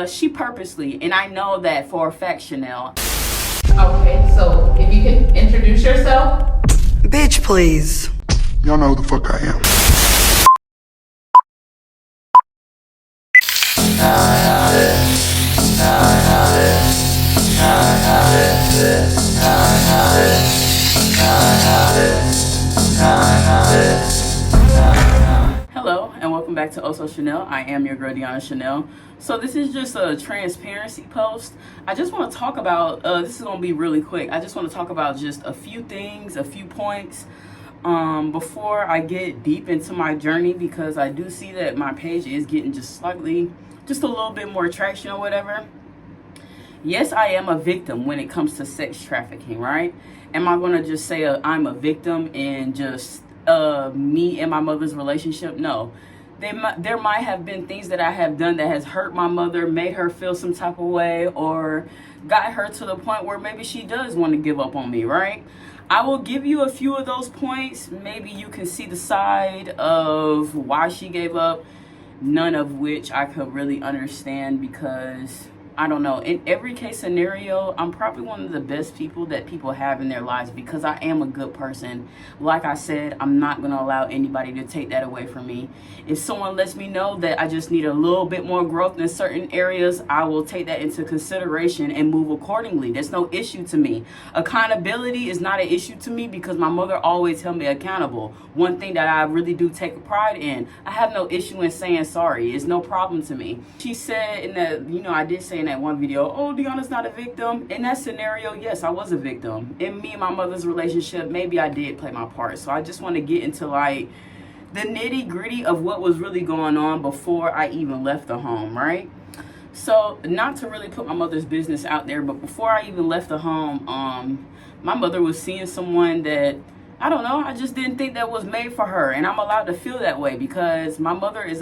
She purposely, and I know that for a fact, Chanel. Okay, so if you can introduce yourself. Bitch, please. Y'all know who the fuck I am. Hello and welcome back to Also Chanel. I am your girl Deanna Chanel. So this is just a transparency post. I just want to talk about, this is going to be really quick. I just want to talk about just a few things, a few points before I get deep into my journey, because I do see that my page is getting just a little bit more traction or whatever. Yes, I am a victim when it comes to sex trafficking, right? Am I going to just say I'm a victim in just me and my mother's relationship? No. There might have been things that I have done that has hurt my mother, made her feel some type of way, or got her to the point where maybe she does want to give up on me, right? I will give you a few of those points. Maybe you can see the side of why she gave up, none of which I could really understand, because I don't know. In every case scenario, I'm probably one of the best people that people have in their lives, because I am a good person. Like I said, I'm not going to allow anybody to take that away from me. If someone lets me know that I just need a little bit more growth in certain areas, I will take that into consideration and move accordingly. There's no issue to me. Accountability is not an issue to me, because my mother always held me accountable. One thing that I really do take pride in, I have no issue in saying sorry. It's no problem to me. She said in that, I did say in that one video, oh, Deanna's not a victim. In that scenario, yes, I was a victim. In me and my mother's relationship, maybe I did play my part. So I just want to get into like the nitty gritty of what was really going on before I even left the home, right? So not to really put my mother's business out there, but before I even left the home, my mother was seeing someone that, I don't know, I just didn't think that was made for her. And I'm allowed to feel that way, because my mother is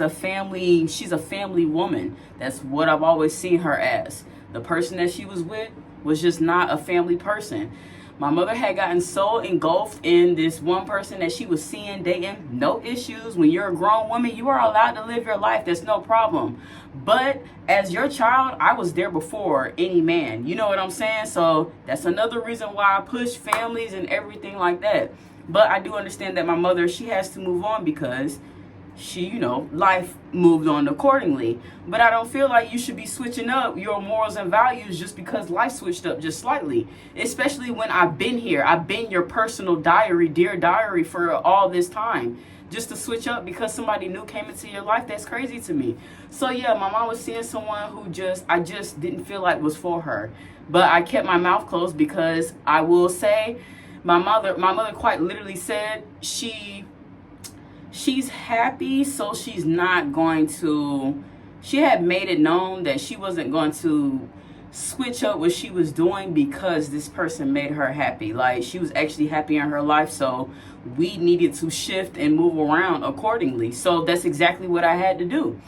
she's a family woman. That's what I've always seen her as. The person that she was with was just not a family person. My mother had gotten so engulfed in this one person that she was seeing, dating, no issues. When you're a grown woman, you are allowed to live your life. There's no problem. But as your child, I was there before any man. You know what I'm saying? So that's another reason why I push families and everything like that. But I do understand that my mother, she has to move on, because she, life moved on accordingly. But I don't feel like you should be switching up your morals and values just because life switched up just slightly. Especially when I've been here. I've been your personal diary, dear diary, for all this time. Just to switch up because somebody new came into your life, that's crazy to me. So yeah, my mom was seeing someone who I just didn't feel like was for her. But I kept my mouth closed, because I will say, my mother quite literally said she's happy, so she's not going to, she had made it known that she wasn't going to switch up what she was doing because this person made her happy. Like, she was actually happy in her life, so we needed to shift and move around accordingly. So that's exactly what I had to do.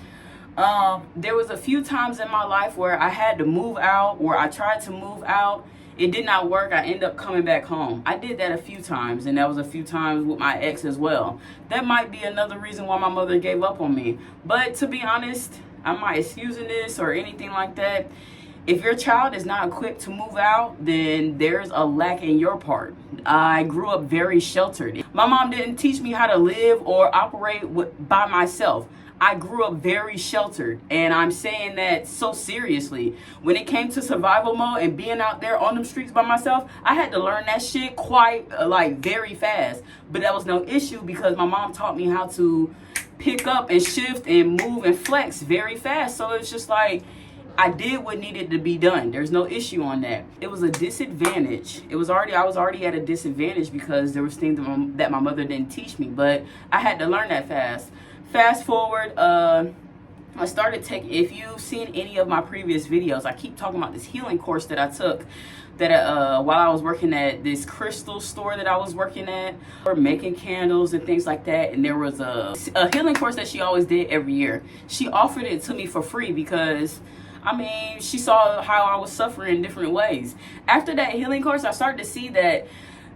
There was a few times in my life where I had to move out, where I tried to move out. It did not work. I ended up coming back home. I did that a few times, and that was a few times with my ex as well. That might be another reason why my mother gave up on me. But to be honest, I'm not excusing this or anything like that. If your child is not equipped to move out, then there's a lack in your part. I grew up very sheltered. My mom didn't teach me how to live or operate by myself. I grew up very sheltered, and I'm saying that so seriously. When it came to survival mode and being out there on them streets by myself, I had to learn that shit quite very fast. But that was no issue, because my mom taught me how to pick up and shift and move and flex very fast. So it's just like, I did what needed to be done. There's no issue on that. It was a disadvantage. I was already at a disadvantage, because there was things that my mother didn't teach me, but I had to learn that fast. Fast forward, I started taking, if you've seen any of my previous videos, I keep talking about this healing course that I took that while I was working at this crystal store that I was working at, or making candles and things like that. And there was a healing course that she always did every year. She offered it to me for free, because she saw how I was suffering in different ways. After that healing course, I started to see that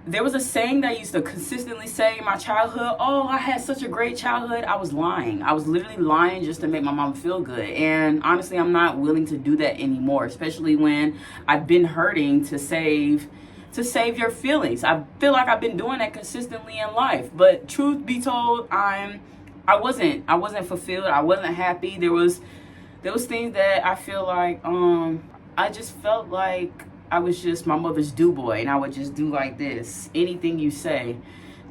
There was a saying that I used to consistently say in my childhood, oh, I had such a great childhood. I was lying. I was literally lying just to make my mom feel good. And honestly, I'm not willing to do that anymore, especially when I've been hurting to save your feelings. I feel like I've been doing that consistently in life. But truth be told, I wasn't fulfilled. I wasn't happy. There was things that I feel like I just felt like I was just my mother's do boy, and I would just do like this, anything you say,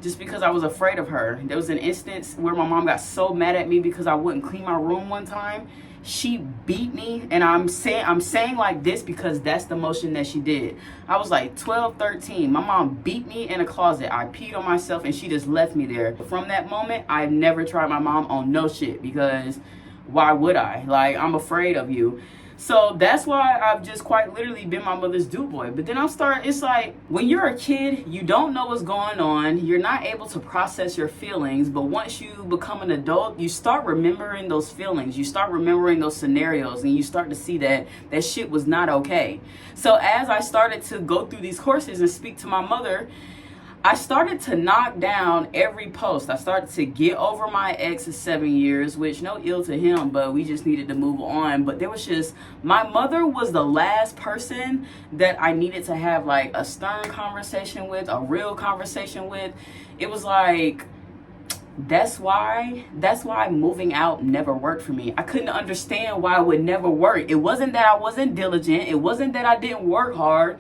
just because I was afraid of her. There was an instance where my mom got so mad at me because I wouldn't clean my room one time. She beat me, and I'm saying like this because that's the motion that she did. I was like 12, 13. My mom beat me in a closet. I peed on myself, and she just left me there. From that moment, I've never tried my mom on no shit, because why would I? Like, I'm afraid of you. So that's why I've just quite literally been my mother's do boy. But then it's like, when you're a kid, you don't know what's going on. You're not able to process your feelings. But once you become an adult, you start remembering those feelings. You start remembering those scenarios, and you start to see that shit was not okay. So as I started to go through these courses and speak to my mother, I started to knock down every post. I started to get over my ex of 7 years, which no ill to him, but we just needed to move on. But there was just, my mother was the last person that I needed to have like a stern conversation with, a real conversation with. It was like, that's why moving out never worked for me. I couldn't understand why it would never work. It wasn't that I wasn't diligent. It wasn't that I didn't work hard.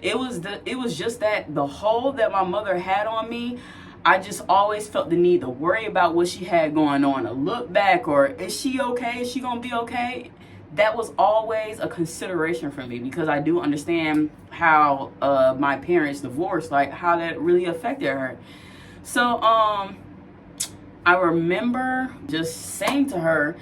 It was just that the hold that my mother had on me, I just always felt the need to worry about what she had going on, to look back, or is she okay? Is she gonna be okay? That was always a consideration for me, because I do understand how my parents divorced, like how that really affected her. So I remember just saying to her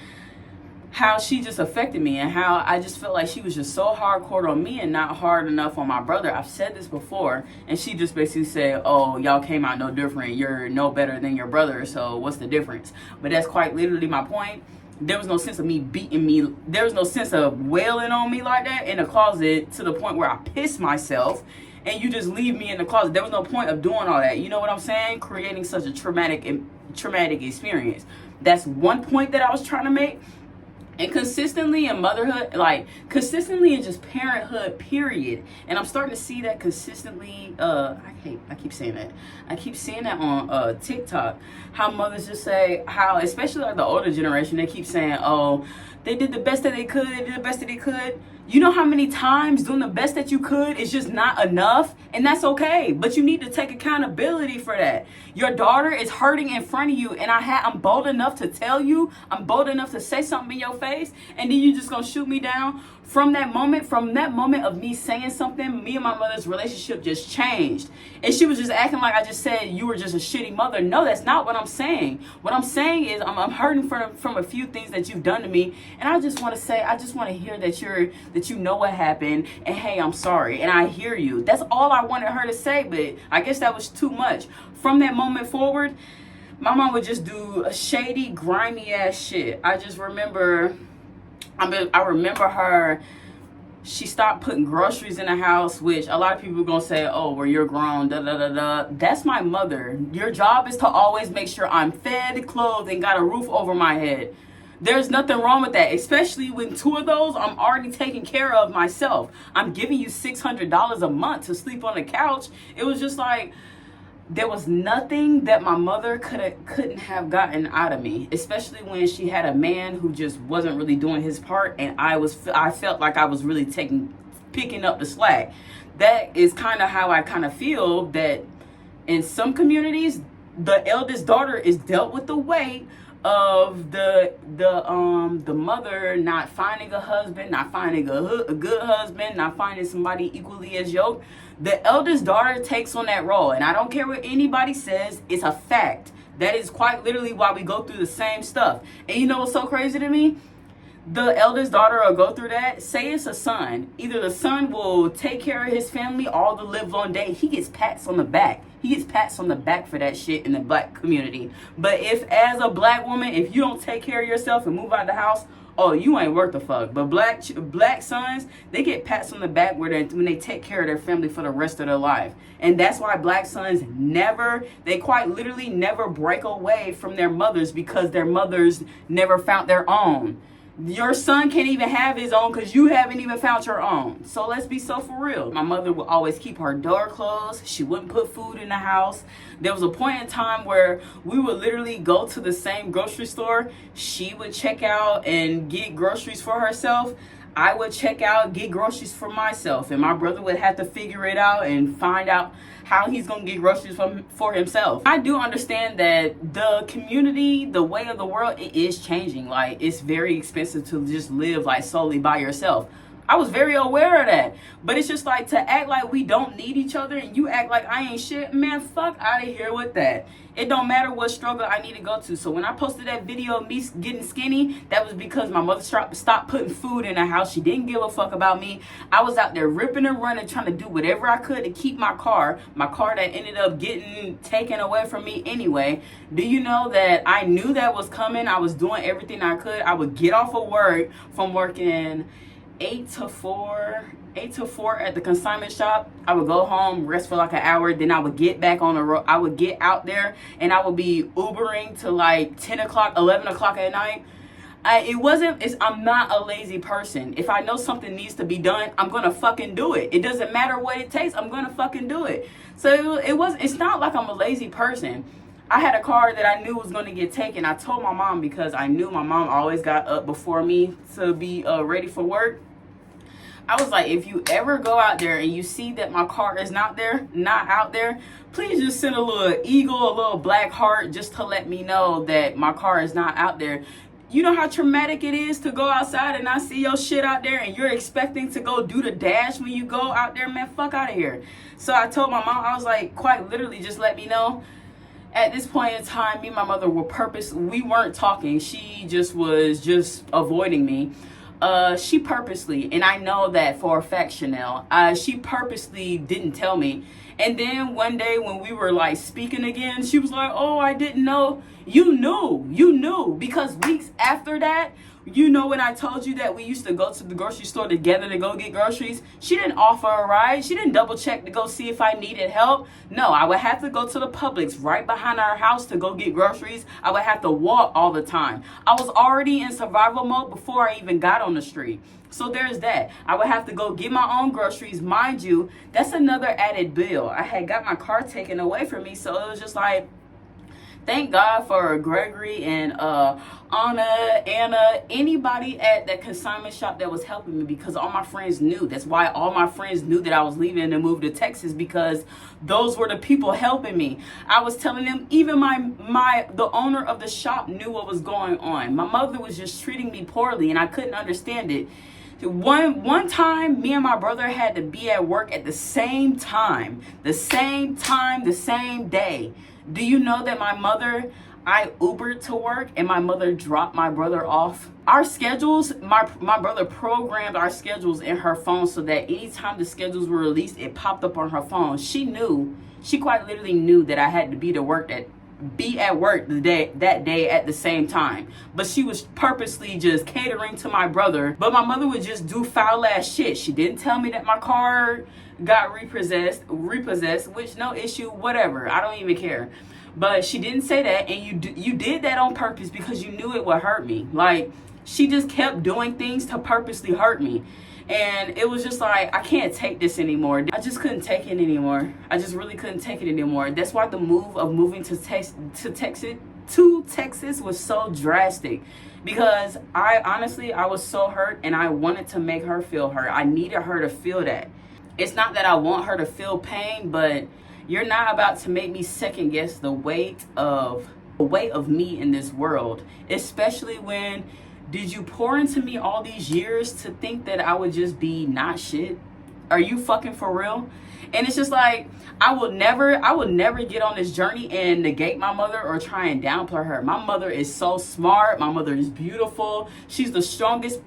how she just affected me, and how I just felt like she was just so hardcore on me and not hard enough on my brother. I've said this before, and she just basically said, oh, y'all came out no different. You're no better than your brother, so what's the difference? But that's quite literally my point. There was no sense of me beating me. There was no sense of wailing on me like that in the closet to the point where I pissed myself, and you just leave me in the closet. There was no point of doing all that. You know what I'm saying? Creating such a traumatic experience. That's one point that I was trying to make. And consistently in motherhood, like consistently in just parenthood, period. And I'm starting to see that consistently. I keep saying that. I keep seeing that on TikTok. How mothers just say how, especially like the older generation, they keep saying, oh, they did the best that they could. They did the best that they could. You know how many times doing the best that you could is just not enough? And that's okay. But you need to take accountability for that. Your daughter is hurting in front of you, and I'm bold enough to tell you, I'm bold enough to say something in your face, and then you just gonna shoot me down. From that moment of me saying something, me and my mother's relationship just changed. And she was just acting like I just said you were just a shitty mother. No, that's not what I'm saying. What I'm saying is I'm hurting from a few things that you've done to me, and I just want to hear that you know what happened, and hey, I'm sorry, and I hear you. That's all I wanted her to say, but I guess that was too much. From that moment forward, my mom would just do a shady, grimy ass shit. I just remember. I remember her, she stopped putting groceries in the house, which a lot of people are going to say, oh, well, you're grown, da-da-da-da. That's my mother. Your job is to always make sure I'm fed, clothed, and got a roof over my head. There's nothing wrong with that, especially when two of those I'm already taking care of myself. I'm giving you $600 a month to sleep on the couch. It was just like, there was nothing that my mother couldn't have gotten out of me, especially when she had a man who just wasn't really doing his part, and I felt like I was really picking up the slack. That is kind of how I kind of feel that in some communities, the eldest daughter is dealt with the weight of the mother not finding a husband, not finding a good husband, not finding somebody equally as yoked. The eldest daughter takes on that role, and I don't care what anybody says, it's a fact. That is quite literally why we go through the same stuff. And you know what's so crazy to me? The eldest daughter will go through that. Say it's a son. Either the son will take care of his family all the live long day. He gets pats on the back. He gets pats on the back for that shit in the black community. But if, as a black woman, if you don't take care of yourself and move out of the house, oh, you ain't worth a fuck. But black sons, they get pats on the back when they take care of their family for the rest of their life. And that's why black sons they quite literally never break away from their mothers, because their mothers never found their own. Your son can't even have his own because you haven't even found your own. So let's be so for real. My mother would always keep her door closed. She wouldn't put food in the house. There was a point in time where we would literally go to the same grocery store. She would check out and get groceries for herself. I would check out, get groceries for myself. And my brother would have to figure it out and find out how he's going to get groceries for himself. I do understand that the community, the way of the world, it is changing. Like, it's very expensive to just live like solely by yourself. I was very aware of that. But it's just like, to act like we don't need each other and you act like I ain't shit, man, fuck out of here with that. It don't matter what struggle I need to go to. So when I posted that video of me getting skinny, that was because my mother stopped putting food in the house. She didn't give a fuck about me. I was out there ripping and running, trying to do whatever I could to keep my car that ended up getting taken away from me anyway. Do you know that I knew that was coming? I was doing everything I could. I would get off of work from working 8 to 4 at the consignment shop. I would go home, rest for like an hour, then I would get back on the road. I would get out there and I would be Ubering to like 10 o'clock, 11 o'clock at night. I'm not a lazy person. If I know something needs to be done, I'm gonna fucking do it. It doesn't matter what it takes, I'm gonna fucking do it. So it's not like I'm a lazy person. I had a car that I knew was going to get taken. I told my mom, because I knew my mom always got up before me to be ready for work. I was like, if you ever go out there and you see that my car is not out there, please just send a little eagle, a little black heart, just to let me know that my car is not out there. You know how traumatic it is to go outside and not see your shit out there, and you're expecting to go do the dash when you go out there, man, fuck out of here. So I told my mom, I was like, quite literally, just let me know. At this point in time, me and my mother we weren't talking. She was avoiding me. She purposely, and I know that for a fact, Chanel, she purposely didn't tell me. And then one day when we were like speaking again, she was like, oh, I didn't know. You knew, because weeks after that, you know, when I told you that we used to go to the grocery store together to go get groceries, she didn't offer a ride. She didn't double check to go see if I needed help. No, I would have to go to the Publix right behind our house to go get groceries. I would have to walk all the time. I was already in survival mode before I even got on the street. So there's that. I would have to go get my own groceries. Mind you, that's another added bill. I had got my car taken away from me, so it was just like, thank God for Gregory and Anna, anybody at that consignment shop that was helping me, because all my friends knew. That's why all my friends knew that I was leaving to move to Texas, because those were the people helping me. I was telling them, even the owner of the shop knew what was going on. My mother was just treating me poorly and I couldn't understand it. One time, me and my brother had to be at work at the same time, the same day. Do you know that I Ubered to work and my mother dropped my brother off? Our schedules, my brother programmed our schedules in her phone so that anytime the schedules were released, it popped up on her phone. She quite literally knew that I had to be at work that day at the same time. But she was purposely just catering to my brother. But my mother would just do foul ass shit. She didn't tell me that my car got repossessed, which no issue, whatever. I don't even care. But she didn't say that, and you did that on purpose because you knew it would hurt me. Like, she just kept doing things to purposely hurt me. And it was just like, I can't take this anymore. I just couldn't take it anymore. I just really couldn't take it anymore. That's why the move of moving to Texas was so drastic. Because I was so hurt, and I wanted to make her feel hurt. I needed her to feel that. It's not that I want her to feel pain, but you're not about to make me second guess the weight of me in this world. Especially when, did you pour into me all these years to think that I would just be not shit? Are you fucking for real? And it's just like, I will never get on this journey and negate my mother or try and downplay her. My mother is so smart. My mother is beautiful. She's the strongest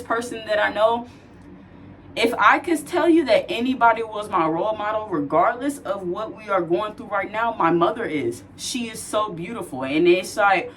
person that I know. If I could tell you that anybody was my role model, regardless of what we are going through right now, my mother is. She is so beautiful. And it's like,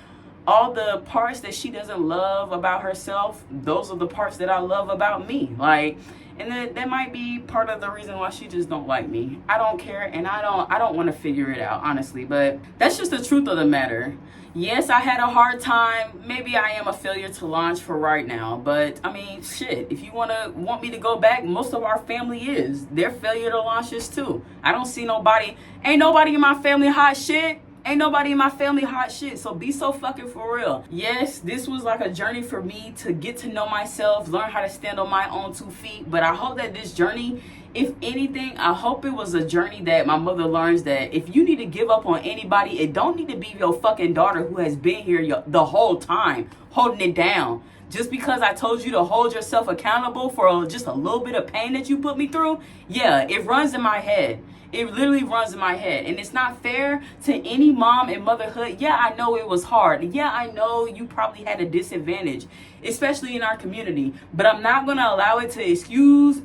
all the parts that she doesn't love about herself, those are the parts that I love about me. Like, and that might be part of the reason why she just don't like me. I don't care, and I don't want to figure it out, honestly. But that's just the truth of the matter. Yes, I had a hard time. Maybe I am a failure to launch for right now. But I mean, shit, if you want me to go back, most of our family is. They're failure to launches too. I don't see nobody. Ain't nobody in my family hot shit. Ain't nobody in my family hot shit. So be so fucking for real. Yes, this was like a journey for me to get to know myself, learn how to stand on my own 2 feet. But I hope that this journey, if anything, I hope it was a journey that my mother learns that if you need to give up on anybody, it don't need to be your fucking daughter who has been here the whole time, holding it down. Just because I told you to hold yourself accountable for just a little bit of pain that you put me through, yeah, it runs in my head. It literally runs in my head. And it's not fair to any mom in motherhood. Yeah, I know it was hard. Yeah, I know you probably had a disadvantage, especially in our community. But I'm not going to allow it to excuse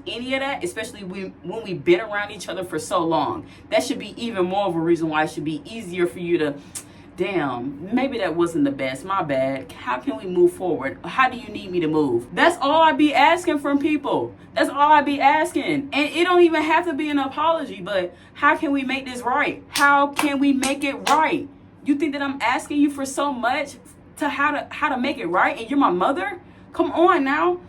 any of that, especially when we've been around each other for so long. That should be even more of a reason why it should be easier for you to, damn, maybe that wasn't the best, my bad. How can we move forward? How do you need me to move? That's all I be asking from people. That's all I be asking. And it don't even have to be an apology, but how can we make this right? How can we make it right? You think that I'm asking you for so much to how to make it right, and you're my mother? Come on now.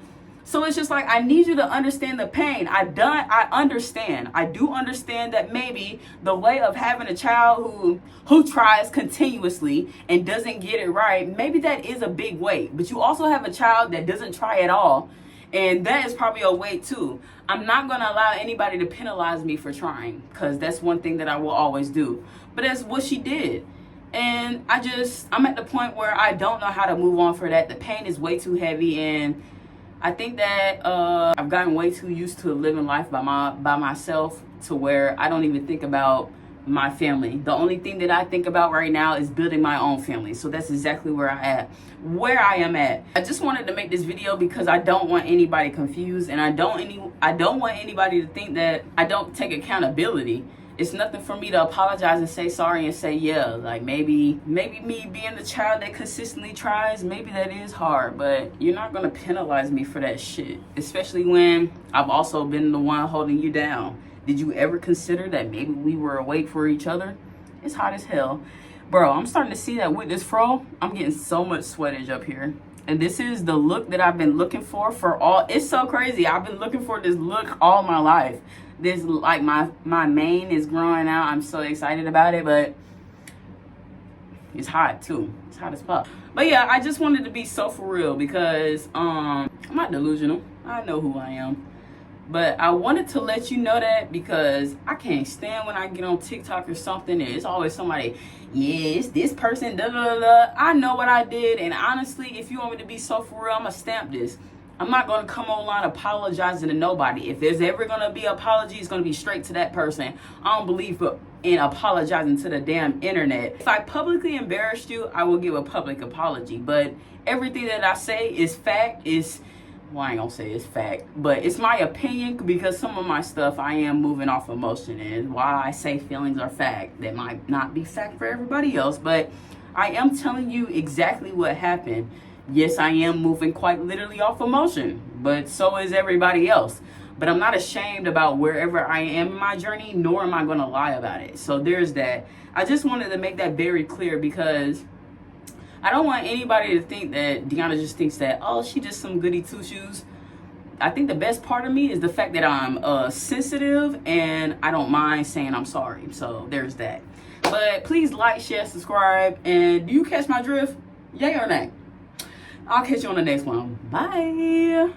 So it's just like, I need you to understand the pain. I understand. I do understand that maybe the way of having a child who tries continuously and doesn't get it right, maybe that is a big weight. But you also have a child that doesn't try at all, and that is probably a weight too. I'm not going to allow anybody to penalize me for trying, because that's one thing that I will always do. But that's what she did. And I'm at the point where I don't know how to move on for that. The pain is way too heavy, and I think that I've gotten way too used to living life by myself, to where I don't even think about my family. The only thing that I think about right now is building my own family. So that's exactly where I am at. I just wanted to make this video because I don't want anybody confused, and I don't want anybody to think that I don't take accountability. It's nothing for me to apologize and say sorry and say, yeah, like maybe me being the child that consistently tries, maybe that is hard, but you're not going to penalize me for that shit, especially when I've also been the one holding you down. Did you ever consider that maybe we were awake for each other? It's hot as hell. Bro, I'm starting to see that with this fro, I'm getting so much sweatage up here. And this is the look that I've been looking for it's so crazy. I've been looking for this look all my life. This, like, my mane is growing out. I'm so excited about it, but it's hot too. It's hot as fuck. But yeah, I just wanted to be so for real because I'm not delusional. I know who I am. But I wanted to let you know that because I can't stand when I get on TikTok or something and it's always somebody, yeah, it's this person, da da da. I know what I did, and honestly, if you want me to be so for real, I'm gonna stamp this. I'm not going to come online apologizing to nobody. If there's ever going to be an apology, it's going to be straight to that person. I don't believe in apologizing to the damn internet. If I publicly embarrassed you, I will give a public apology. But everything that I say is fact. Well, I ain't going to say it's fact, but it's my opinion because some of my stuff I am moving off emotion. And while I say feelings are fact, that might not be fact for everybody else. But I am telling you exactly what happened. Yes, I am moving quite literally off emotion, but so is everybody else. But I'm not ashamed about wherever I am in my journey, nor am I going to lie about it. So there's that. I just wanted to make that very clear because I don't want anybody to think that Deanna just thinks that, oh, she just some goody two-shoes. I think the best part of me is the fact that I'm sensitive and I don't mind saying I'm sorry. So there's that. But please like, share, subscribe. And do you catch my drift? Yay or nay? I'll catch you on the next one. Bye.